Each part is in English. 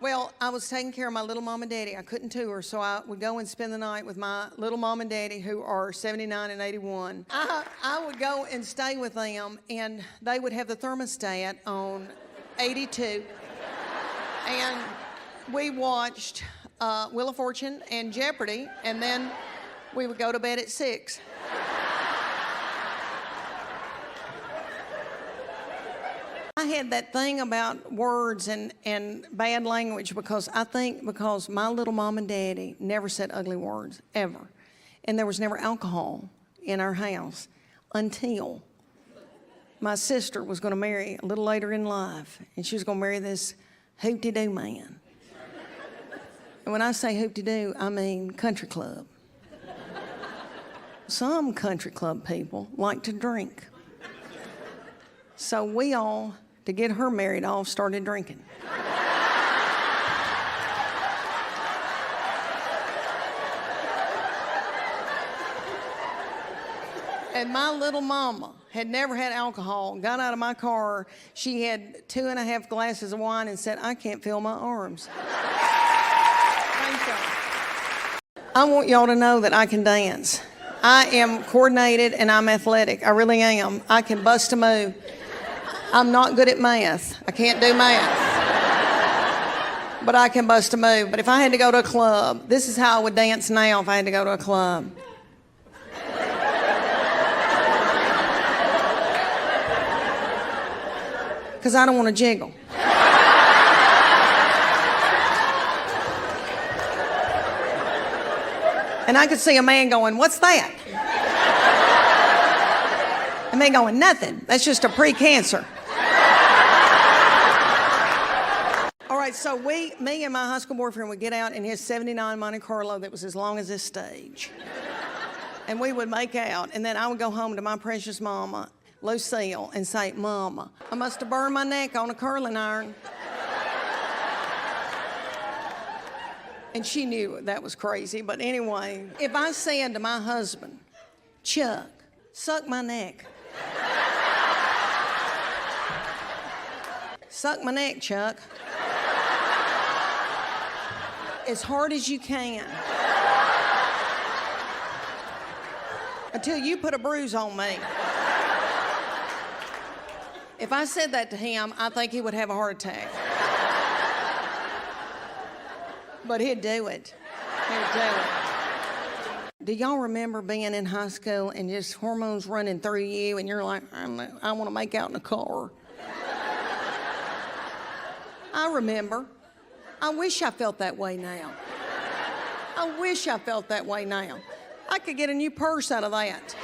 Well, I was taking care of my little mom and daddy. I couldn't tour, so I would go and spend the night with my little mom and daddy, who are 79 and 81. I would go and stay with them, and they would have the thermostat on 82. And we watched Wheel of Fortune and Jeopardy, and then we would go to bed at 6. I had that thing about words and bad language because my little mom and daddy never said ugly words, ever. And there was never alcohol in our house until my sister was going to marry a little later in life, and she was going to marry this hoop-de-doo man. And when I say hoop-de-doo, I mean country club. Some country club people like to drink. So we all, to get her married off, started drinking. And my little mama had never had alcohol, got out of my car. She had 2.5 glasses of wine and said, "I can't feel my arms." Thank you. I want y'all to know that I can dance. I am coordinated and I'm athletic. I really am. I can bust a move. I'm not good at math. I can't do math. But I can bust a move. But if I had to go to a club, this is how I would dance now if I had to go to a club. Because I don't want to jiggle. And I could see a man going, "What's that?" A man going, "Nothing. That's just a pre-cancer." All right, so me and my high school boyfriend would get out in his 79 Monte Carlo that was as long as this stage. And we would make out, and then I would go home to my precious mama, Lucille, and say, "Mama, I must have burned my neck on a curling iron." And she knew that was crazy, but anyway, if I said to my husband, "Chuck, suck my neck." Suck my neck, Chuck. As hard as you can. Until you put a bruise on me. If I said that to him, I think he would have a heart attack. But he'd do it. He'd do it. Do y'all remember being in high school and just hormones running through you and you're like, I want to make out in a car? I remember. I wish I felt that way now. I wish I felt that way now. I could get a new purse out of that.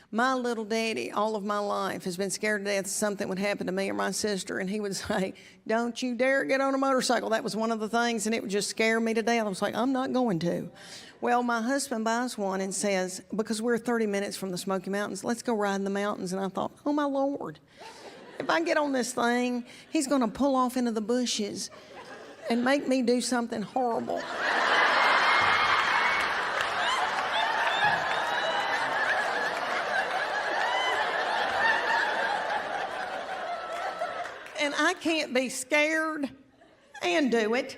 My little daddy, all of my life, has been scared to death something would happen to me or my sister, and he would say, "Don't you dare get on a motorcycle." That was one of the things, and it would just scare me to death. I was like, "I'm not going to." Well, my husband buys one and says, because we're 30 minutes from the Smoky Mountains, "Let's go ride in the mountains." And I thought, oh my Lord, if I get on this thing, he's going to pull off into the bushes and make me do something horrible. And I can't be scared and do it.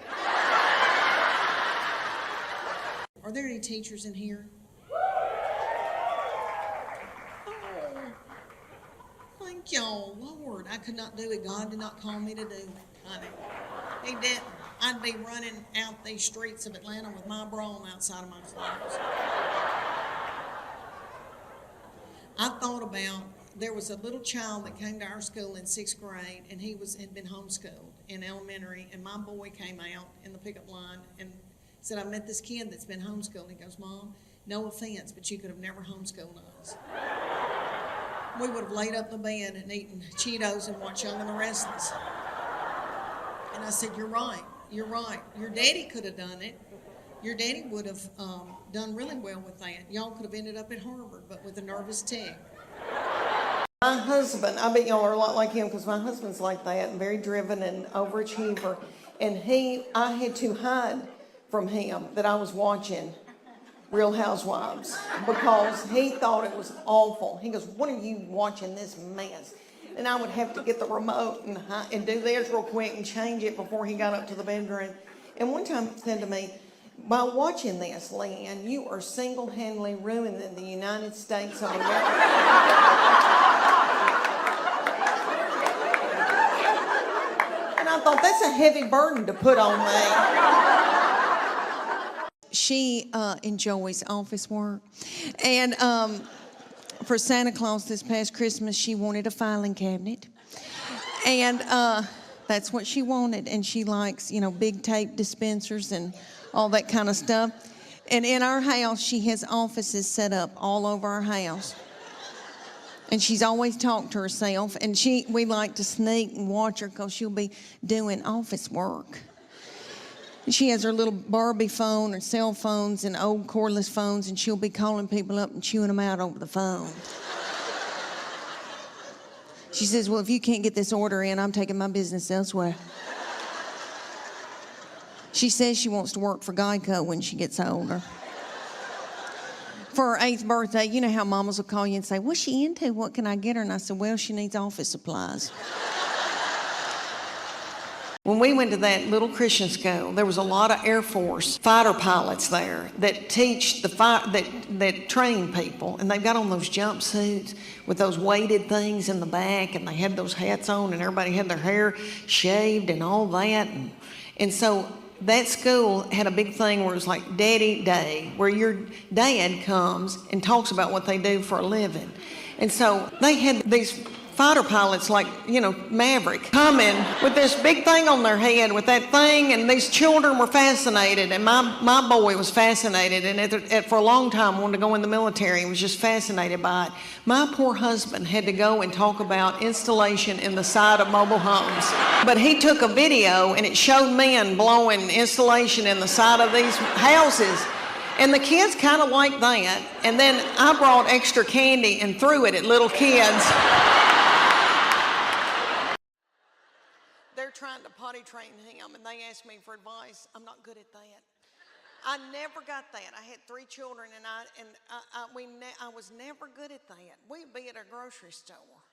Are there any teachers in here? Oh, thank y'all, Lord. I could not do it. God did not call me to do it, honey. He didn't. I'd be running out these streets of Atlanta with my bra on outside of my clothes. I thought about, there was a little child that came to our school in 6th grade, and had been homeschooled in elementary, and my boy came out in the pickup line and said, "I met this kid that's been homeschooled." He goes, "Mom, no offense, but you could have never homeschooled us." We would have laid up in the bed and eaten Cheetos and watched Young and the Restless. And I said, "You're right, you're right. Your daddy could have done it. Your daddy would have done really well with that. Y'all could have ended up at Harvard, but with a nervous tick." My husband, I bet y'all are a lot like him because my husband's like that, very driven and overachiever. And I had to hide from him that I was watching Real Housewives because he thought it was awful. He goes, "What are you watching this mess?" And I would have to get the remote and do this real quick and change it before he got up to the bedroom. And one time he said to me, "By watching this, Leanne, you are single-handedly ruining the United States of America." And I thought, that's a heavy burden to put on me. She enjoys office work. And for Santa Claus this past Christmas, she wanted a filing cabinet. And that's what she wanted. And she likes, big tape dispensers and all that kind of stuff. And in our house, she has offices set up all over our house. And she's always talked to herself. And we like to sneak and watch her because she'll be doing office work. She has her little Barbie phone and cell phones and old cordless phones, and she'll be calling people up and chewing them out over the phone. She says, "Well, if you can't get this order in, I'm taking my business elsewhere." She says she wants to work for Geico when she gets older. For her 8th birthday, you know how mamas will call you and say, "What's she into? What can I get her?" And I said, "Well, she needs office supplies." When we went to that little Christian school, there was a lot of Air Force fighter pilots there that teach that train people, and they've got on those jumpsuits with those weighted things in the back, and they had those hats on, and everybody had their hair shaved and all that, and so that school had a big thing where it was like Daddy Day, where your dad comes and talks about what they do for a living, and so they had these fighter pilots like, Maverick, coming with this big thing on their head with that thing, and these children were fascinated, and my boy was fascinated, and for a long time wanted to go in the military and was just fascinated by it. My poor husband had to go and talk about installation in the side of mobile homes. But he took a video, and it showed men blowing installation in the side of these houses. And the kids kind of liked that. And then I brought extra candy and threw it at little kids. They're trying to potty train him, and they asked me for advice. I'm not good at that. I never got that. I had 3 children, and I was never good at that. We'd be at a grocery store,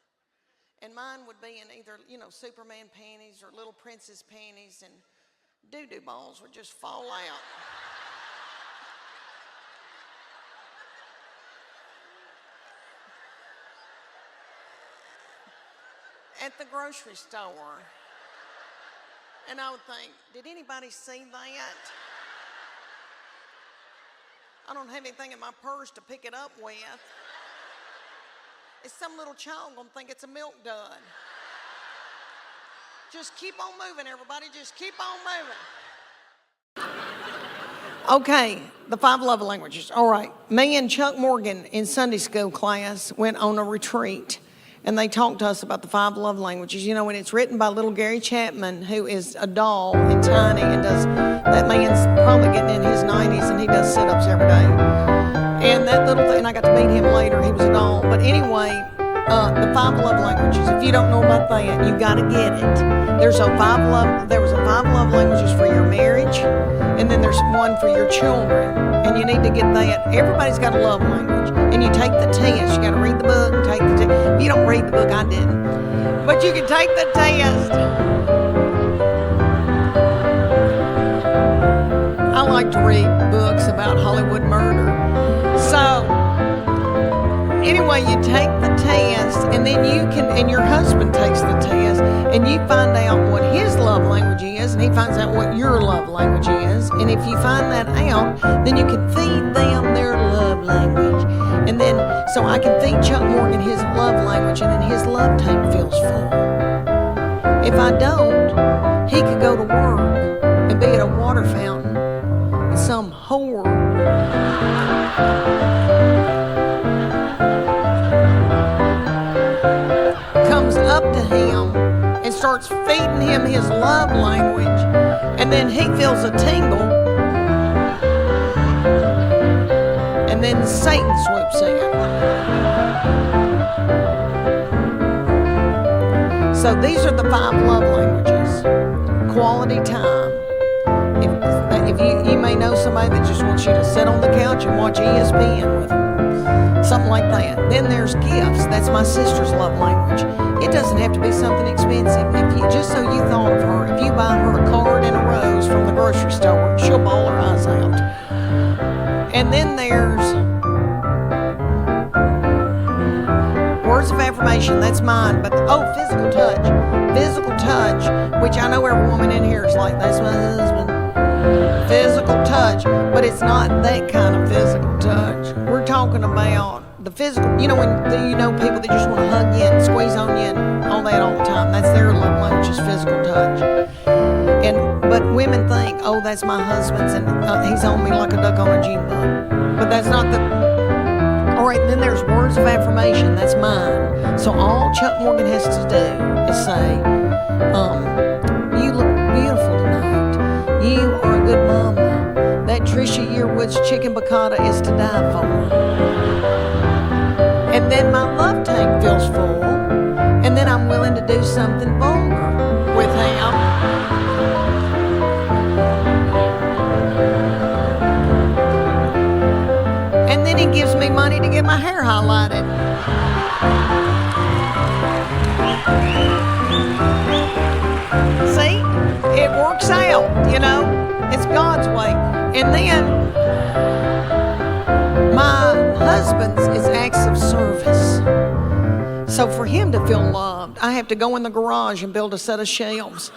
and mine would be in either, Superman panties or little princess panties, and doo-doo balls would just fall out. At the grocery store. And I would think, did anybody see that? I don't have anything in my purse to pick it up with. Is some little child gonna think it's a milk dud? Just keep on moving, everybody. Just keep on moving. Okay, the 5 love languages. All right, me and Chuck Morgan in Sunday school class went on a retreat. And they talked to us about the 5 love languages. And it's written by little Gary Chapman, who is a doll and tiny and that man's probably getting in his 90s, and he does sit-ups every day. And that little thing, I got to meet him later, he was a doll. But anyway, the 5 love languages, if you don't know about that, you got to get it. There was a 5 love languages for your marriage, and then there's one for your children. And you need to get that. Everybody's got a love language. And you take the test. You got to read the book and take the test. If you don't read the book, I didn't. But you can take the test. I like to read books about Hollywood murder. So, anyway, you take the test, and then and your husband takes the test, and you find out what his love language is, and he finds out what your love language is. And if you find that out, then you can feed them their love language. And then, so I can feed Chuck Morgan his love language, and then his love tank feels full. If I don't, he could go to work and be at a water fountain, and some whore comes up to him and starts feeding him his love language, and then he feels a tingle, and then Satan swoops in. So these are the 5 love languages. Quality time. If you may may know somebody that just wants you to sit on the couch and watch ESPN with them. Something like that. Then there's gifts. That's my sister's love language. It doesn't have to be something expensive. If you, just so you thought of her, if you buy her a card and a rose from the grocery store, she'll bawl her eyes out. And then there's words of affirmation. That's mine. But physical touch. Physical touch, which I know every woman in here is like, that's my husband. Physical touch, but it's not that kind of physical touch. We're talking about the physical, when people that just want to hug you and squeeze on you and all that all the time. That's their love language, is physical touch. But women think, oh, that's my husband's, and he's on me like a duck on a June bug. But that's not the. All right, then there's words of affirmation. That's mine. So all Chuck Morgan has to do is say, you look beautiful tonight. You are a good mama. That Trisha Yearwood's chicken piccata is to die for. And then my love tank feels full. And then I'm willing to do something vulgar with him. And then he gives me money to get my hair highlighted. See? It works out, It's God's way. And then my husband's is acts of service. So for him to feel loved, I have to go in the garage and build a set of shelves.